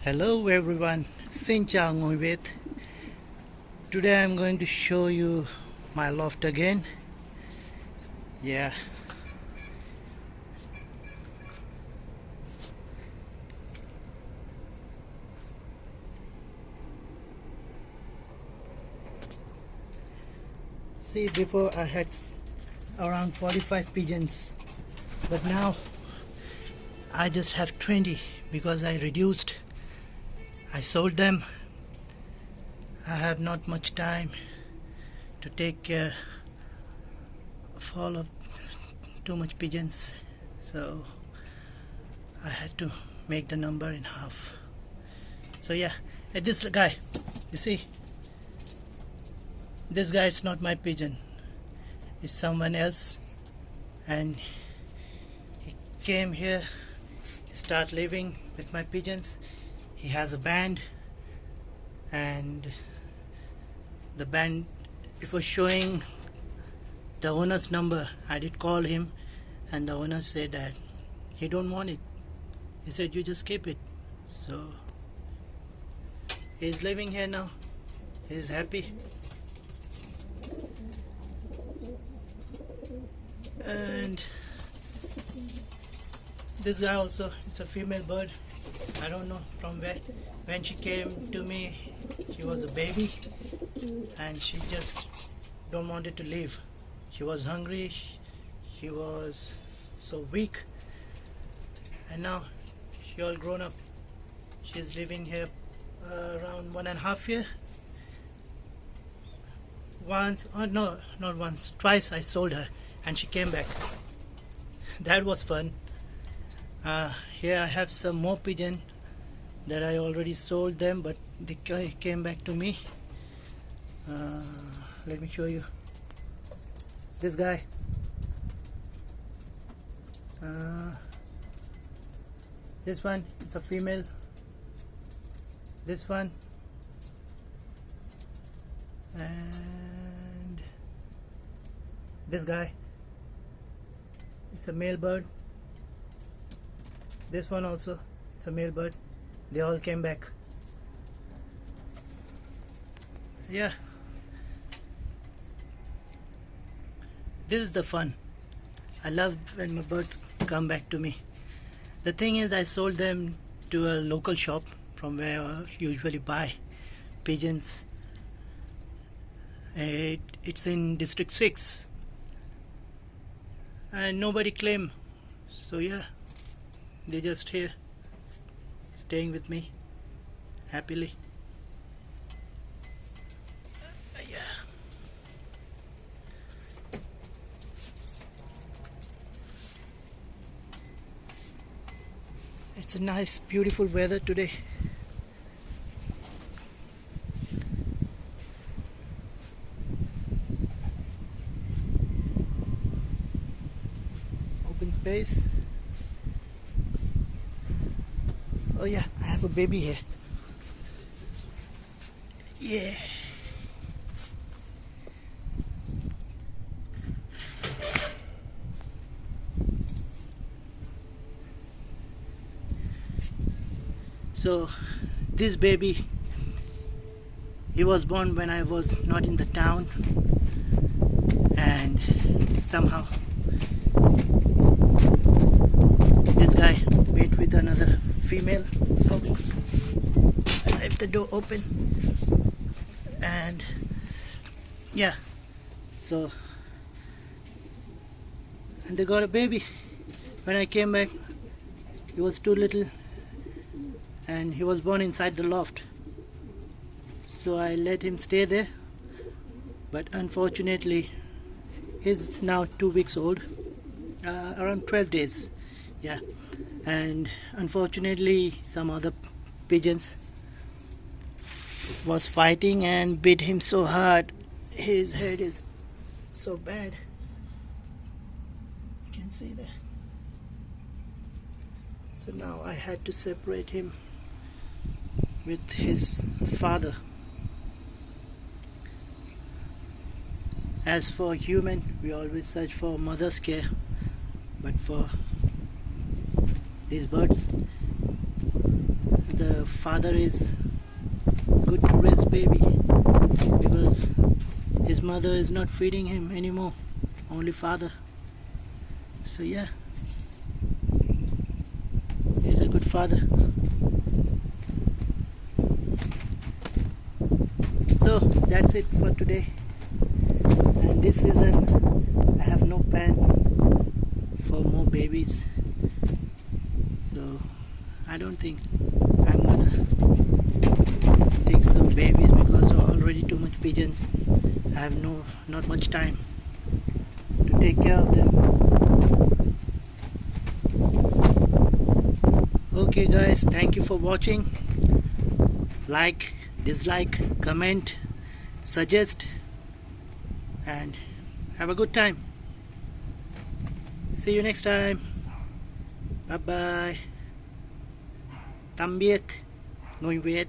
Hello everyone, Xin chào người Việt. Today I'm going to show you my loft again. Yeah. See, before I had around 45 pigeons, but now I just have 20 because I reduced. I sold them. I have not much time to take care of all of too much pigeons, so I had to make the number in half. So yeah, and this guy, you see, this guy is not my pigeon, it's someone else, and he came here, he started living with my pigeons. He has a band, and the band, it was showing the owner's number. I did call him, and the owner said that he don't want it. He said you just keep it. So he's living here now. He's happy. And this guy also, it's a female bird. I don't know from where. When she came to me, she was a baby, and she just don't wanted to leave. She was hungry. She was so weak, and now she all grown up. She's living here around 1.5 years. Once, oh no, not once, twice I sold her, and she came back. That was fun. Here I have some more pigeon that I already sold them, but they came back to me. Let me show you this guy. This one, it's a female. This one, and this guy, it's a male bird. This one also, it's a male bird. They all came back. Yeah, this is the fun. I love when my birds come back to me. The thing is, I sold them to a local shop from where I usually buy pigeons. It's in District 6, and nobody claimed. So yeah, they're just here staying with me happily. Yeah. It's a nice, beautiful weather today. Open space. Oh yeah, I have a baby here. Yeah. So this baby, he was born when I was not in the town, and somehow this guy mate with another female. So I left the door open, and yeah, so, and they got a baby. When I came back, he was too little, and he was born inside the loft, so I let him stay there. But unfortunately, he's now 2 weeks old, around 12 days. Yeah, and unfortunately some other pigeons was fighting and bit him so hard. His head is so bad, you can see that. So now I had to separate him with his father. As for human, we always search for mother's care, but for these birds, the father is good to raise baby, because his mother is not feeding him anymore, only father. So yeah, he's a good father. So that's it for today, and this season I have no plan for more babies, so I don't think I'm gonna take some babies, because already too much pigeons. I have not much time to take care of them. Okay guys, thank you for watching. Like, dislike, comment, suggest, and have a good time. See you next time. Bye bye. Tạm biệt. Ngồi Việt.